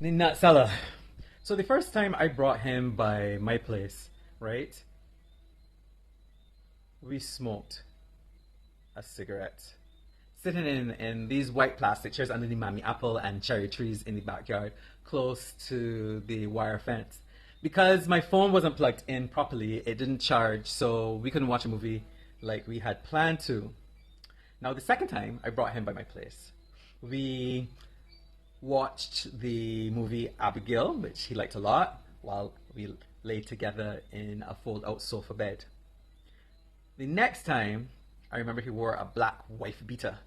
The nut seller. So the first time I brought him by my place, right? We smoked a cigarette. Sitting in these white plastic chairs under the mammy apple and cherry trees in the backyard, close to the wire fence. Because my phone wasn't plugged in properly, it didn't charge, so we couldn't watch a movie like we had planned to. Now, the second time, I brought him by my place. We watched the movie Abigail, which he liked a lot, while we lay together in a fold out sofa bed. The next time, I remember he wore a black wife beater.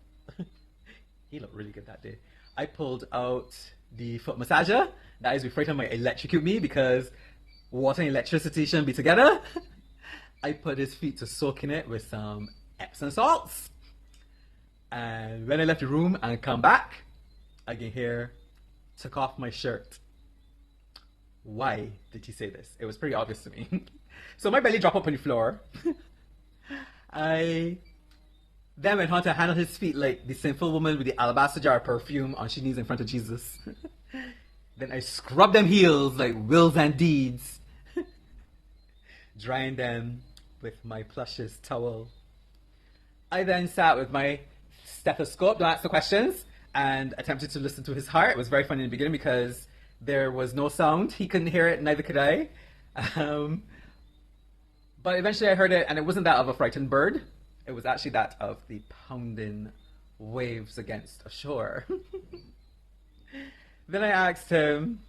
He looked really good that day. I pulled out the foot massager. That is afraid might electrocute me because water and electricity shouldn't be together. I put his feet to soak in it with some Epsom salts. And when I left the room and come back, I can hear, took off my shirt. Why did he say this? It was pretty obvious to me. So my belly dropped up on the floor. I then went on to handle his feet like the sinful woman with the alabaster jar of perfume on her knees in front of Jesus. Then I scrubbed them heels like wills and deeds, drying them with my plushest towel. I then sat with my stethoscope, don't ask the questions, and attempted to listen to his heart. It was very funny in the beginning because there was no sound. He couldn't hear it, neither could I. Um, but eventually I heard it, and it wasn't that of a frightened bird. It was actually that of the pounding waves against a shore. Then I asked him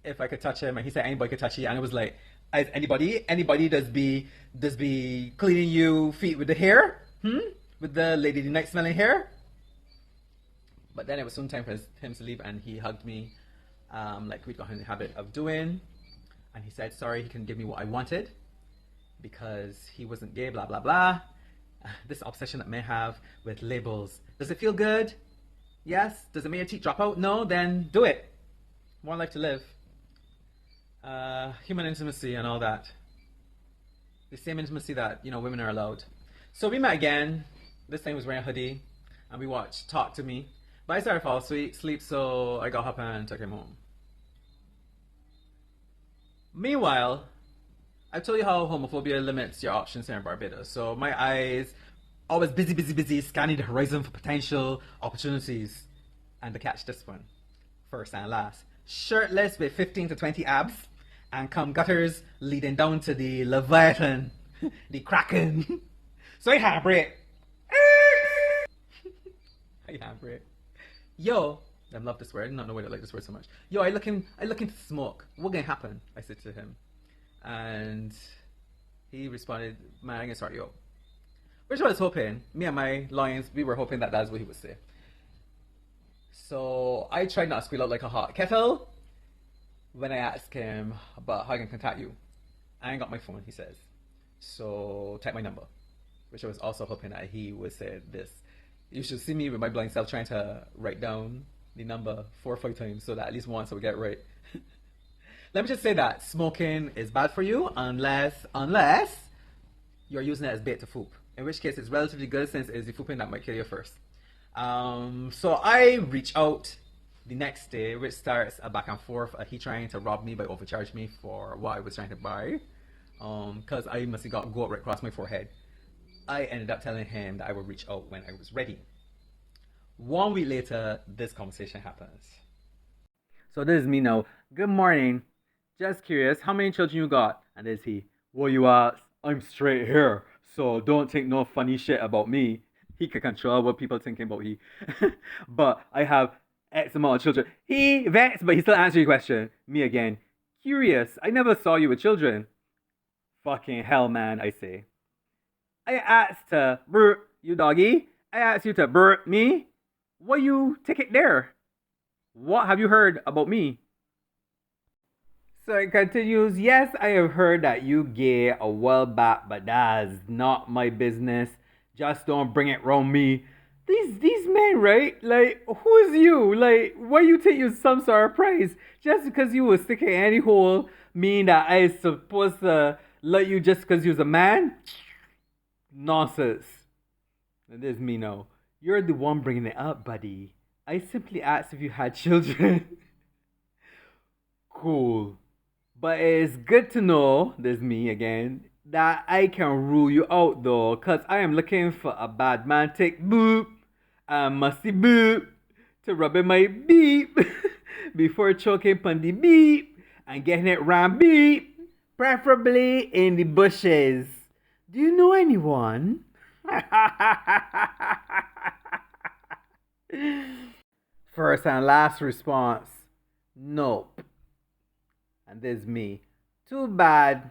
if I could touch him, and he said anybody could touch you. And it was like, anybody does be cleaning you feet with the hair, with the Lady of the Night smelling hair. But then it was soon time for him to leave, and he hugged me, like we'd got in the habit of doing. And he said sorry he couldn't give me what I wanted because he wasn't gay, blah blah blah. This obsession that men have with labels. Does it feel good? Yes. Does it make your teeth drop out? No. Then do it. One life to live. Human intimacy and all that. The same intimacy that women are allowed. So we met again. This time he was wearing a hoodie, and we watched Talk to Me. But I started to fall asleep, so I got up and took him home. Meanwhile, I've told you how homophobia limits your options here in Barbados. So my eyes always busy, scanning the horizon for potential opportunities. And to catch this one, first and last. Shirtless with 15 to 20 abs and cum gutters leading down to the Leviathan, the Kraken. So I hammer it. I hammer it. Yo, I love this word. I don't know why I like this word so much. Yo, I looking to smoke. What gonna happen? I said to him. And he responded, man, I'm gonna start you up. Which I was hoping, me and my lions, we were hoping that that's what he would say. So I tried not to squeal out like a hot kettle when I asked him about how I can contact you. I ain't got my phone, he says. So type my number. Which I was also hoping that he would say this. You should see me with my blind self trying to write down the number 4 or 5 times so that at least once I would get it right. Let me just say that smoking is bad for you unless you're using it as bait to foop. In which case it's relatively good since it's the fooping that might kill you first. So I reach out the next day, which starts a back and forth. He trying to rob me by overcharge me for what I was trying to buy. Because I must have got gold right across my forehead. I ended up telling him that I would reach out when I was ready. 1 week later, this conversation happens. So this is me now. Good morning. Just curious, how many children you got? And there's he. Well, you ask, I'm straight here, so don't think no funny shit about me. He can control what people thinking about he. But I have X amount of children. He vexed, but he still answered your question. Me again. Curious, I never saw you with children. Fucking hell, man, I say. I asked to burp you doggy. I asked you to burp me. What you take it there? What have you heard about me? So it continues, yes, I have heard that you gay a while back, but that's not my business. Just don't bring it round me. These men, right? Like, who is you? Like, why you think you some sort of prize? Just because you was sticking any hole mean that I supposed to let you just because you was a man? Nonsense. And this is me now. You're the one bringing it up, buddy. I simply asked if you had children. Cool. But it's good to know, there's me again, that I can rule you out though, cause I am looking for a bad man take boop and musty boop to rub in my beep before choking pon the beep and getting it round beep, preferably in the bushes. Do you know anyone? First and last response, nope. And there's me. Too bad.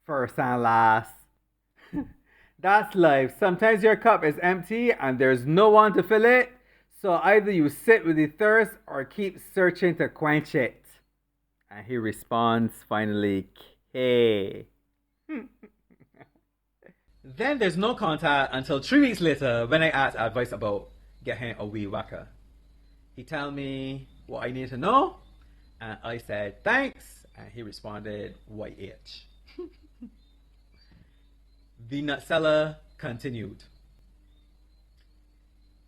First and last. That's life. Sometimes your cup is empty and there's no one to fill it. So either you sit with the thirst or keep searching to quench it. And he responds finally, K. Then there's no contact until 3 weeks later when I ask advice about getting a wee whacker. He tell me what I need to know, and I said thanks, and he responded YH. The nutseller continued.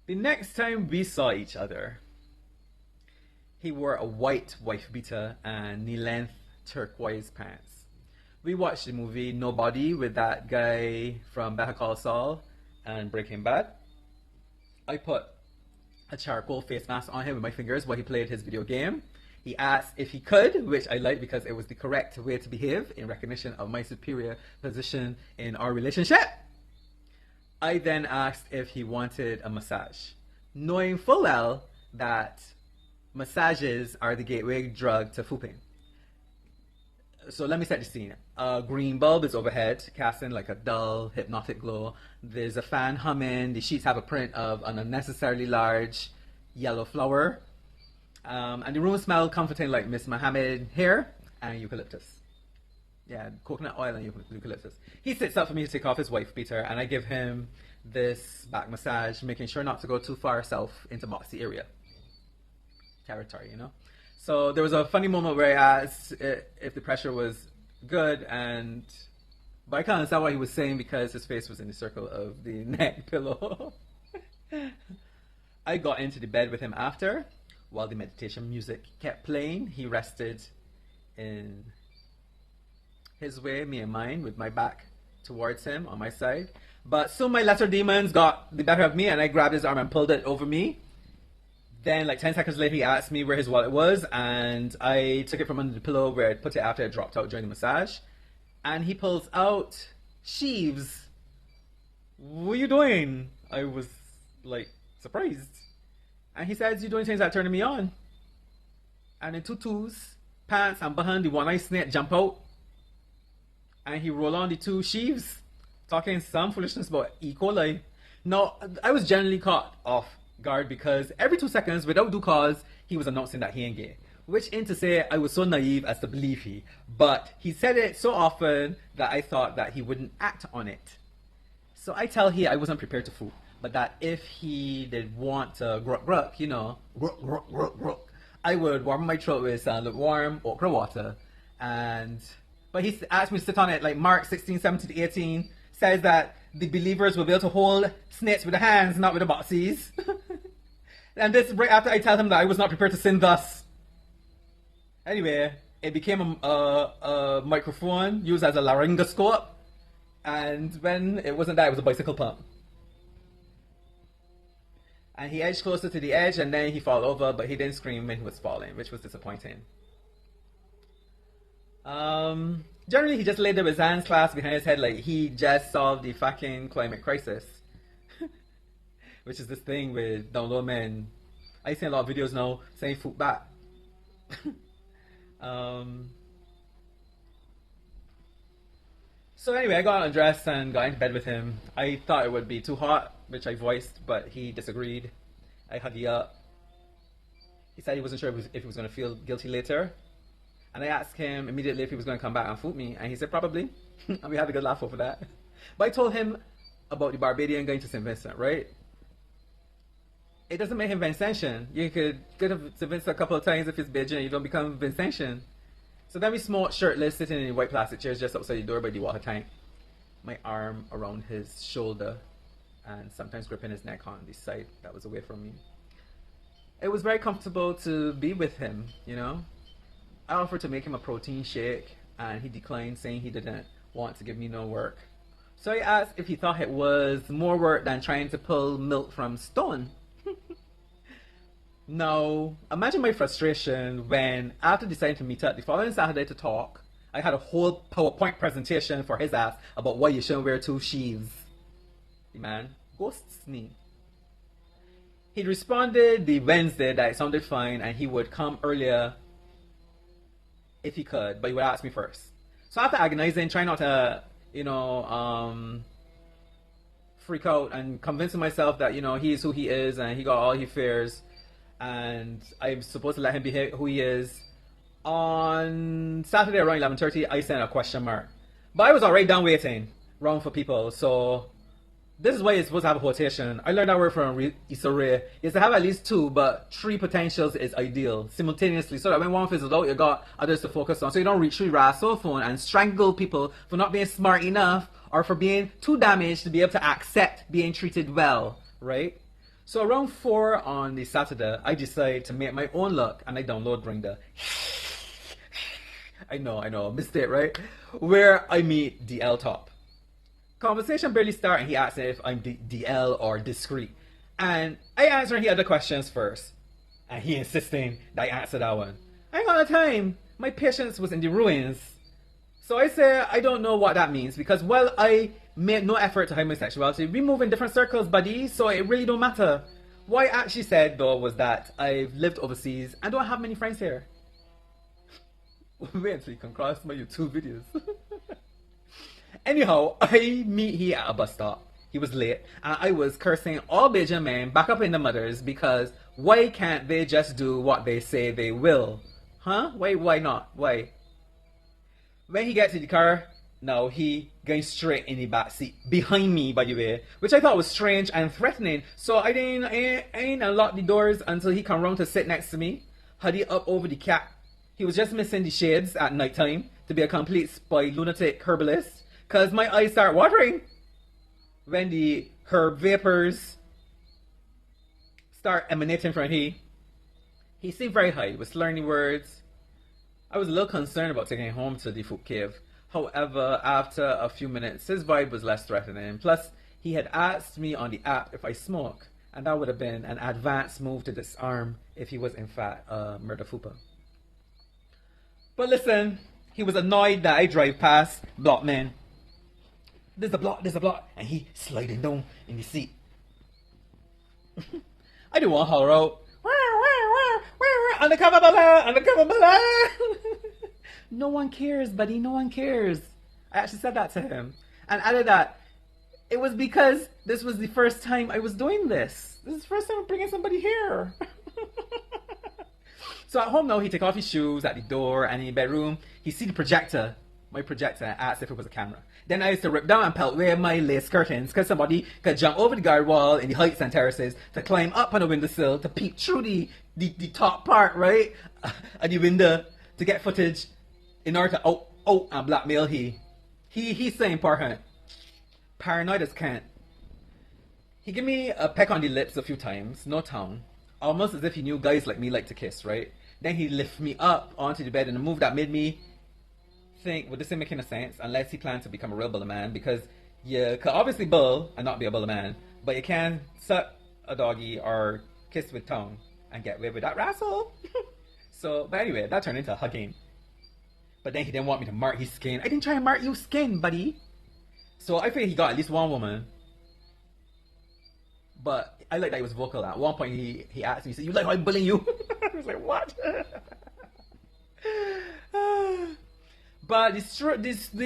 The next time we saw each other, he wore a white wife beater and knee-length turquoise pants. We watched the movie Nobody with that guy from Better Call Saul and Breaking Bad. I put a charcoal face mask on him with my fingers while he played his video game. He asked if he could, which I liked because it was the correct way to behave in recognition of my superior position in our relationship. I then asked if he wanted a massage, knowing full well that massages are the gateway drug to pooping. So let me set the scene. A green bulb is overhead, casting like a dull, hypnotic glow. There's a fan humming. The sheets have a print of an unnecessarily large yellow flower. And the room smells comforting like Miss Mohammed hair and eucalyptus. Yeah, coconut oil and eucalyptus. He sits up for me to take off his wife beater, and I give him this back massage, making sure not to go too far south into boxy area. Territory, you know? So there was a funny moment where I asked if the pressure was good, but I can't understand what he was saying because his face was in the circle of the neck pillow. I got into the bed with him after. While the meditation music kept playing, he rested in his way, me and mine, with my back towards him on my side. But soon my lesser demons got the better of me, and I grabbed his arm and pulled it over me. Then, like 10 seconds later, he asked me where his wallet was, and I took it from under the pillow where I put it after it dropped out during the massage. And he pulls out sheaves. What are you doing? I was, like, surprised. And he says, you're doing things that turning me on. And in tutus, pants, and behind the one-eyed snake jump out. And he roll on the two sheaves, talking some foolishness about E. coli. Now, I was generally caught off guard because every 2 seconds, without due cause, he was announcing that he ain't gay. Which ain't to say I was so naive as to believe he. But he said it so often that I thought that he wouldn't act on it. So I tell he I wasn't prepared to fool. But that if he did want to gruck, you know, gruck, I would warm my throat with some lukewarm okra water. But he asked me to sit on it, like Mark 16, 17, 18 says that the believers will be able to hold snakes with their hands, not with the boxies. And this right after I tell him that I was not prepared to sin thus. Anyway, it became a microphone used as a laryngoscope. And when it wasn't that, it was a bicycle pump. And he edged closer to the edge, and then he fell over, but he didn't scream when he was falling, which was disappointing. Generally, he just laid there with his hands clasped behind his head like he just solved the fucking climate crisis. Which is this thing with down low men. I see a lot of videos now saying "foot back." So anyway, I got undressed and got into bed with him. I thought it would be too hot, which I voiced, but he disagreed. I hugged him up. He said he wasn't sure if he was going to feel guilty later. And I asked him immediately if he was going to come back and foot me, and he said probably. And we had a good laugh over that. But I told him about the Barbadian going to St. Vincent, right? It doesn't make him Vincentian. You could go to St. Vincent a couple of times if it's Beijing, you don't become Vincentian. So then we smoked shirtless, sitting in white plastic chairs just outside the door by the water tank. My arm around his shoulder and sometimes gripping his neck on the side that was away from me. It was very comfortable to be with him, you know. I offered to make him a protein shake, and he declined, saying he didn't want to give me no work. So I asked if he thought it was more work than trying to pull milk from stone. Now, imagine my frustration when, after deciding to meet up the following Saturday to talk, I had a whole PowerPoint presentation for his ass about why you shouldn't wear two sheaves. The man ghosts me. He responded the Wednesday that it sounded fine and he would come earlier if he could, but he would ask me first. So after agonizing, trying not to, freak out and convincing myself that, he is who he is and he got all he fears and I'm supposed to let him be who he is, on Saturday around 11:30, I sent a question mark. But I was already done waiting around for people, so this is why you're supposed to have a quotation. I learned that word from Isore. Is to have at least two, but three potentials is ideal simultaneously, so that when one fizzles out, you got others to focus on. So you don't reach through your cell phone and strangle people for not being smart enough or for being too damaged to be able to accept being treated well, right? So around 4 on the Saturday, I decided to make my own luck and I download Bring I know, missed it, right? Where I meet DL Top. Conversation barely started and he asked me if I'm DL or discreet. And I answered he other questions first. And he insisting that I answer that one. I ain't got no time. My patience was in the ruins. So I say I don't know what that means because while I made no effort to hide my sexuality, we move in different circles, buddy, so it really don't matter. What I actually said though was that I've lived overseas and don't have many friends here. Wait until you can cross my YouTube videos. Anyhow, I meet he at a bus stop. He was late and I was cursing all Bajan men back up in the mothers because why can't they just do what they say they will? Huh? Why not? Why? When he gets to the car, now he going straight in the back seat behind me, by the way, which I thought was strange and threatening. So I ain't unlock the doors until he come round to sit next to me, hoodie up over the cap. He was just missing the shades at night time to be a complete spy lunatic herbalist, cause my eyes start watering when the herb vapors start emanating from he. He seemed very high, was slurring the words. I was a little concerned about taking him home to the food cave. However, after a few minutes, his vibe was less threatening. Plus, he had asked me on the app if I smoke, and that would have been an advanced move to disarm if he was in fact a murder fupa. But listen, he was annoyed that I drive past block man. There's a block, and he sliding down in the seat. I didn't want to holler out, undercover bala. No one cares, buddy, no one cares. I actually said that to him. And added that it was because this was the first time I was doing this. This is the first time I'm bringing somebody here. So at home now, he take off his shoes at the door, and in the bedroom, he see the projector, my projector, and asked if it was a camera. Then I used to rip down and pelt away my lace curtains because somebody could jump over the guard wall in the heights and terraces to climb up on the windowsill to peep through the top part, right? Of the window to get footage in order to out and blackmail he's saying paranoid as can't. He gave me a peck on the lips a few times, no tongue, almost as if he knew guys like me like to kiss, right? Then he lift me up onto the bed in a move that made me think, would this make any sense unless he planned to become a real bully man? Because you could obviously bull and not be a bully man, but you can suck a doggy or kiss with tongue and get away with that wrestle. So, but anyway, that turned into a hugging. But then he didn't want me to mark his skin. I didn't try and mark your skin, buddy. So I figured he got at least one woman. But I like that he was vocal. At one point he asked me, he said, "You like how I'm bullying you?" I was like, what? But the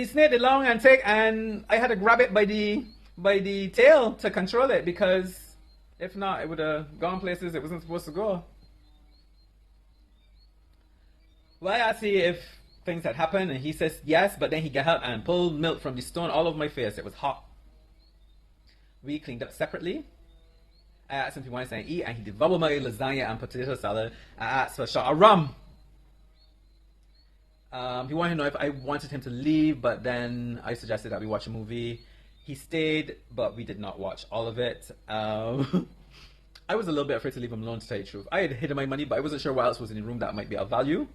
snake did long and thick, and I had to grab it by the tail to control it, because if not, it would have gone places it wasn't supposed to go. Well, I asked him if things had happened, and he says yes, but then he got up and pulled milk from the stone all over my face. It was hot. We cleaned up separately. I asked him if he wanted something to eat, and he devoured my lasagna and potato salad. I asked for a shot of rum. He wanted to know if I wanted him to leave, but then I suggested that we watch a movie. He stayed, but we did not watch all of it. I was a little bit afraid to leave him alone, to tell you the truth. I had hidden my money, but I wasn't sure what else was in the room that might be of value.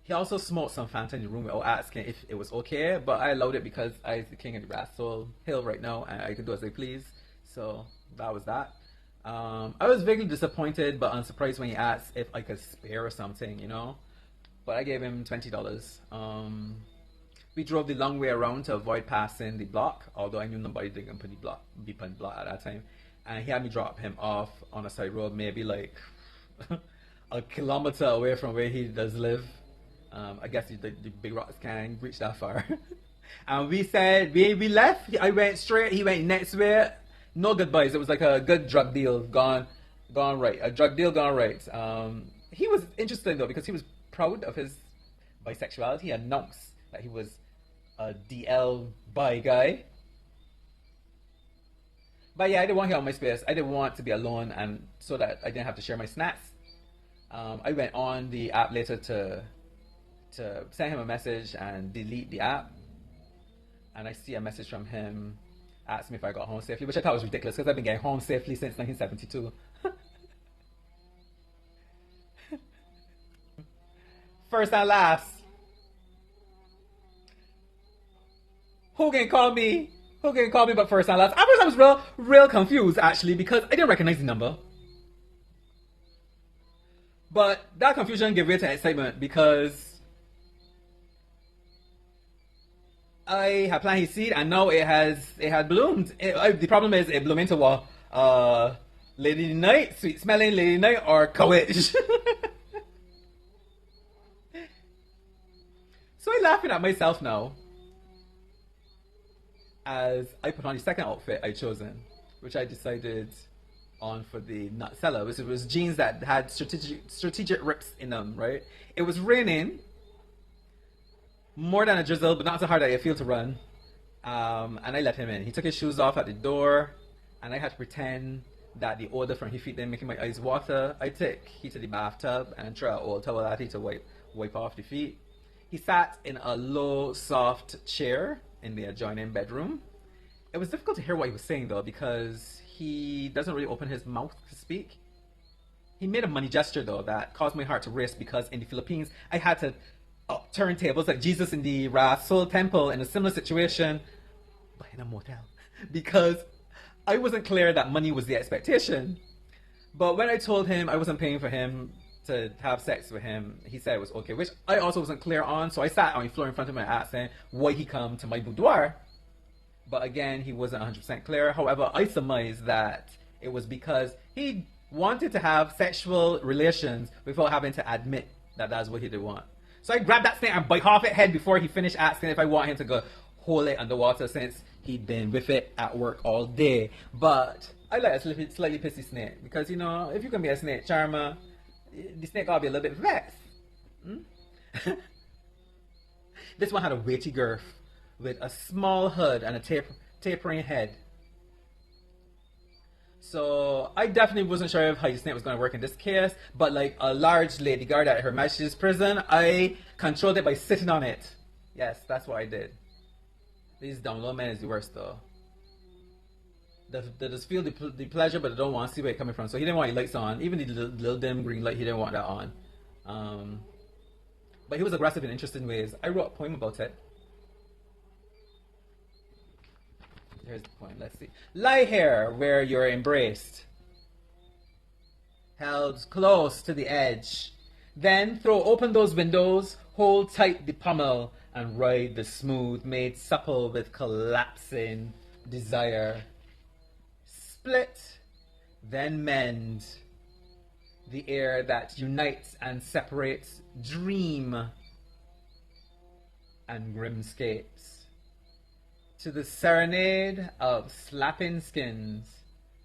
He also smoked some Fanta in the room without asking if it was okay, but I allowed it because I was the king of the Brastol Hill right now and I could do as I please. So that was that. I was vaguely disappointed but unsurprised when he asked if I could spare something, you know. But I gave him $20. We drove the long way around to avoid passing the block, although I knew nobody didn't put the block, be put the block at that time. And he had me drop him off on a side road, maybe like a kilometer away from where he does live. I guess the big rocks can't reach that far. And we said, we left. I went straight. He went next way. No goodbyes. It was like a good drug deal gone right. A drug deal gone right. He was interesting though because he was proud of his bisexuality. He announced that he was a DL bi guy. But yeah, I didn't want him on my space. I didn't want to be alone, and so that I didn't have to share my snacks. I went on the app later to send him a message and delete the app. And I see a message from him asking me if I got home safely, which I thought was ridiculous because I've been getting home safely since 1972. First and last. Who can call me? Who can call me but first and last? At first I was real confused actually because I didn't recognize the number. But that confusion gave way to excitement because I had planted his seed and now it had bloomed. The problem is it bloomed into what? Lady Night, sweet smelling Lady Night, or Courage. So I'm laughing at myself now as I put on the second outfit I'd chosen, which I decided on for the nut seller. It was jeans that had strategic rips in them, right? It was raining, more than a drizzle, but not so hard that I feel to run. And I let him in. He took his shoes off at the door, and I had to pretend that the odor from his feet didn't make my eyes water. I took he to the bathtub and threw an old towel at him to wipe off the feet. He sat in a low, soft chair in the adjoining bedroom. It was difficult to hear what he was saying though because he doesn't really open his mouth to speak. He made a money gesture though that caused my heart to race because in the Philippines I had to turn tables like Jesus in the Rasul temple in a similar situation, but in a motel because I wasn't clear that money was the expectation. But when I told him I wasn't paying for him to have sex with him, he said it was okay, which I also wasn't clear on. So I sat on the floor in front of him and asked him why he come to my boudoir. But again, he wasn't 100% clear. However, I surmised that it was because he wanted to have sexual relations without having to admit that that's what he did want. So I grabbed that snake and bite off its head before he finished asking if I want him to go hold it underwater since he'd been with it at work all day. But I like a slightly pissy snake because, you know, if you can be a snake charmer, the snake gotta be a little bit vexed. This one had a weighty girth with a small hood and a tapering head. So I definitely wasn't sure how the snake was going to work in this case, but like a large lady guard at Her Majesty's prison, I controlled it by sitting on it. Yes, that's what I did. These down low men is the worst though. They just feel the pleasure, but they don't want to see where it's coming from. So he didn't want the lights on. Even the little dim green light, he didn't want that on. But he was aggressive in interesting ways. I wrote a poem about it. Here's the point. Let's see. Lie here where you're embraced, held close to the edge. Then throw open those windows, hold tight the pommel, and ride the smooth, made supple with collapsing desire. Split, then mend the air that unites and separates dream and grimscapes. To the serenade of slapping skins,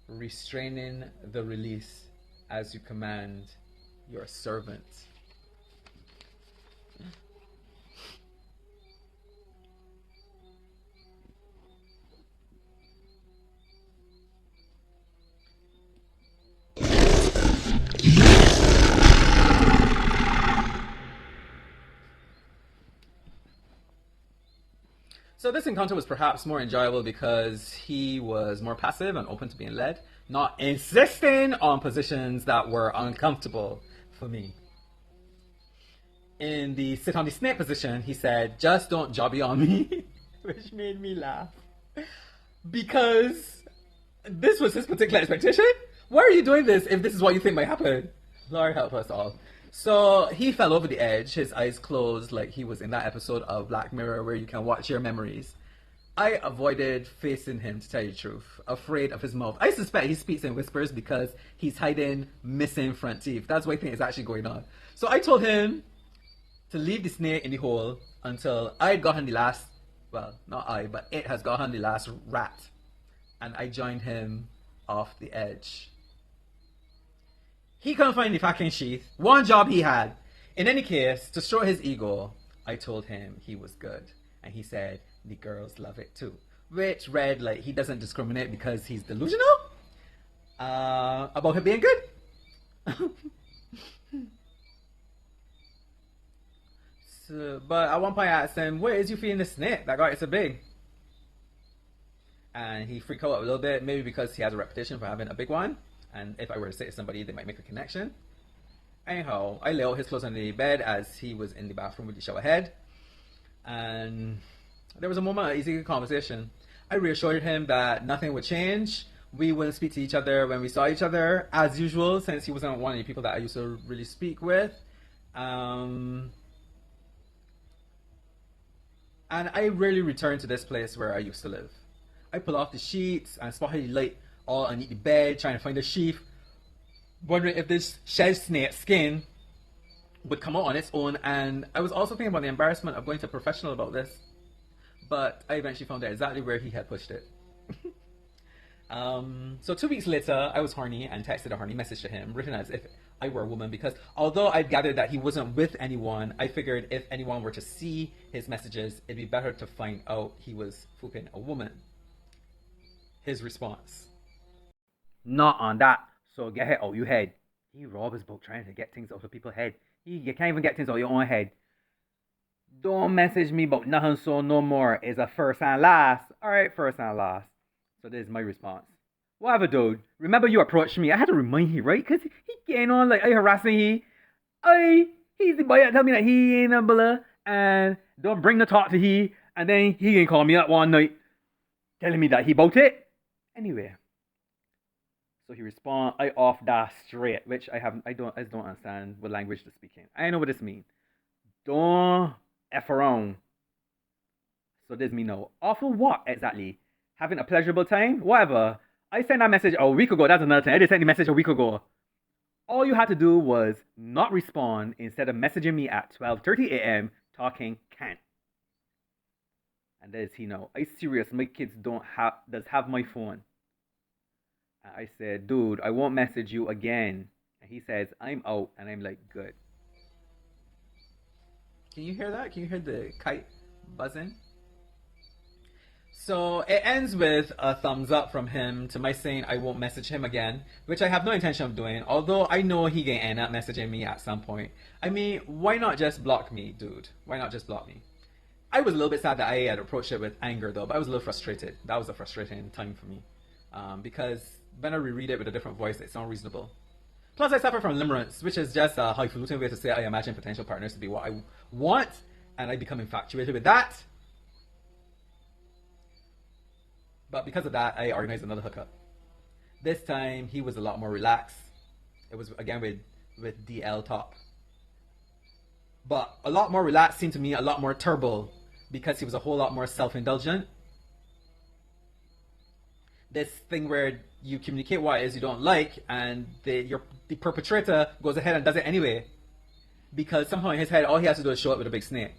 restraining the release as you command your servant. So this encounter was perhaps more enjoyable because he was more passive and open to being led, not insisting on positions that were uncomfortable for me. in the sit on the snake position, he said, "Just don't jobby on me," which made me laugh because this was his particular expectation. Why are you doing this if this is what you think might happen? Lord help us all. So he fell over the edge, his eyes closed, like he was in that episode of Black Mirror where you can watch your memories. I avoided facing him, to tell you the truth, afraid of his mouth. I suspect he speaks in whispers because he's hiding missing front teeth. That's what I think is actually going on. So I told him to leave the snake in the hole until I had gotten the last, well, not I, but it has gotten the last rat. And I joined him off the edge. He couldn't find the packing sheath. One job he had. In any case, to stroke his ego, I told him he was good. And he said, the girls love it too. Which read like he doesn't discriminate because he's delusional about him being good. So, but at one point I asked him, where is you feeding the snake? That guy is so big. And he freaked out a little bit, maybe because he has a reputation for having a big one. And if I were to say to somebody, they might make a connection. Anyhow, I lay out his clothes on the bed as he was in the bathroom with the shower head. And there was a moment of easy conversation. I reassured him that nothing would change. We wouldn't speak to each other when we saw each other, as usual, since he wasn't one of the people that I used to really speak with. And I rarely return to this place where I used to live. I pull off the sheets and spotted the light all underneath the bed, trying to find the sheath, wondering if this shed snake skin would come out on its own. And I was also thinking about the embarrassment of going to a professional about this, but I eventually found out exactly where he had pushed it. So 2 weeks later, I was horny and texted a horny message to him, written as if I were a woman, because although I'd gathered that he wasn't with anyone, I figured if anyone were to see his messages, it'd be better to find out he was fucking a woman. His response: "Not on that, so get it out your head." He rob his boat trying to get things out of people's head. You can't even get things out of your own head. "Don't message me about nothing, so no more is a first and last." Alright, first and last. So this is my response: "Whatever, dude. Remember you approached me. I had to remind you, right? Because he getting on like I harassing he. He's the boy that tell me that he ain't a blah and don't bring the talk to he. And then he can call me up one night telling me that he bout it. Anyway. So he respond, I off that straight, which I don't understand what language they're speaking. I know what this means. Don't F around. So this mean no. Off of what exactly? Having a pleasurable time? Whatever. I sent that message a week ago. That's another thing. I just sent the message a week ago. All you had to do was not respond instead of messaging me at 12:30 a.m. talking can't. And there's he know. I serious. My kids does have my phone. And I said, dude, I won't message you again. And he says, I'm out. And I'm like, good. Can you hear that? Can you hear the kite buzzing? So it ends with a thumbs up from him to my saying I won't message him again, which I have no intention of doing, although I know he can end up messaging me at some point. I mean, why not just block me, dude? Why not just block me? I was a little bit sad that I had approached it with anger, though, but I was a little frustrated. That was a frustrating time for me. Because when I reread it with a different voice, it sounds reasonable. Plus, I suffer from limerence, which is just a highfalutin way to say I imagine potential partners to be what I want, and I become infatuated with that. But because of that, I organized another hookup. This time, he was a lot more relaxed. It was, again, with DL top. But a lot more relaxed seemed to me a lot more turbo, because he was a whole lot more self-indulgent. This thing where you communicate what it is you don't like, and the perpetrator goes ahead and does it anyway. Because somehow in his head, all he has to do is show up with a big snake.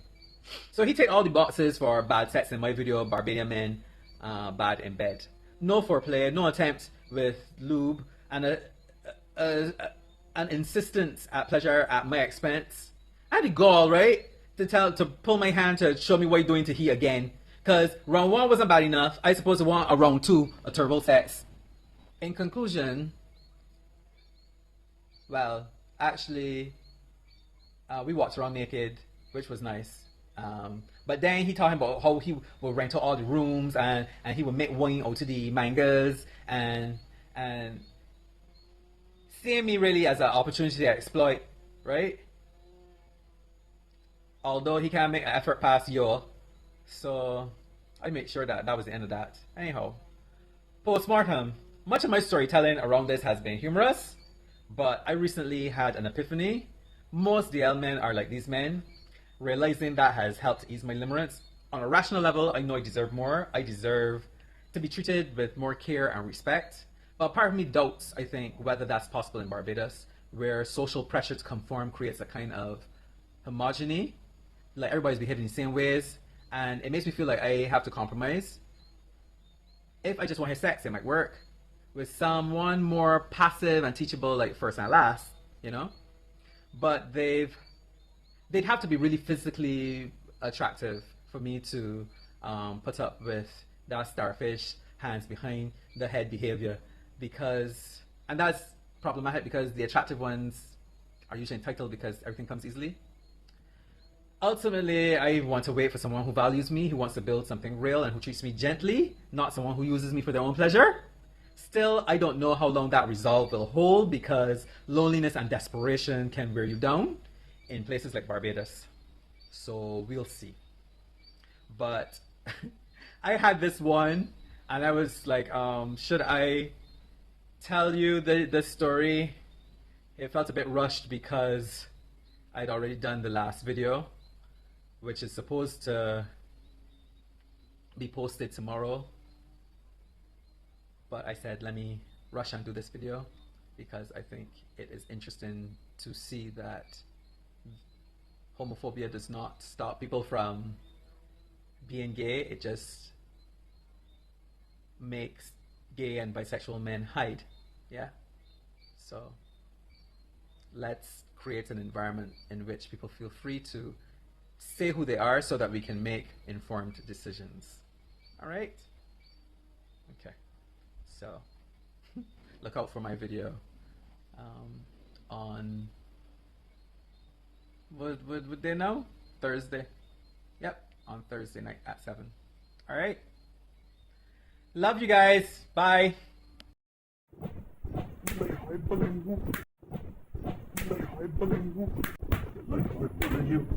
So he ticked all the boxes for bad sex in my video, Barbadian men, bad in bed. No foreplay, no attempt with lube, and an insistence at pleasure at my expense. I had the gall, right, to pull my hand to show me what you're doing to he again. Because round 1 wasn't bad enough. I supposed to want a round 2, a turbo sex. In conclusion, well, actually, we walked around naked, which was nice. But then he talking about how he will rent out all the rooms and he will make wine out of the mangas and seeing me really as an opportunity to exploit, right? Although he can't make an effort past yo, so I made sure that that was the end of that. Anyhow, postmortem. Much of my storytelling around this has been humorous, but I recently had an epiphany. Most DL men are like these men. Realizing that has helped ease my limerence. On a rational level, I know I deserve more. I deserve to be treated with more care and respect. But part of me doubts, I think, whether that's possible in Barbados, where social pressure to conform creates a kind of homogeny. Like everybody's behaving in the same ways, and it makes me feel like I have to compromise. If I just want to have sex, it might work with someone more passive and teachable, like first and last, you know. But they'd have to be really physically attractive for me to put up with that starfish hands behind the head behavior, because, and that's problematic because the attractive ones are usually entitled because everything comes easily. Ultimately, I want to wait for someone who values me, who wants to build something real, and who treats me gently, not someone who uses me for their own pleasure. Still, I don't know how long that resolve will hold, because loneliness and desperation can wear you down in places like Barbados. So we'll see. But I had this one, and I was like, should I tell you the story? It felt a bit rushed because I'd already done the last video, which is supposed to be posted tomorrow. But I said, let me rush and do this video because I think it is interesting to see that homophobia does not stop people from being gay. It just makes gay and bisexual men hide. Yeah. So let's create an environment in which people feel free to say who they are so that we can make informed decisions. All right? Okay. So look out for my video on, would they know? Thursday. Yep, on Thursday night at 7. All right? Love you guys. Bye. You.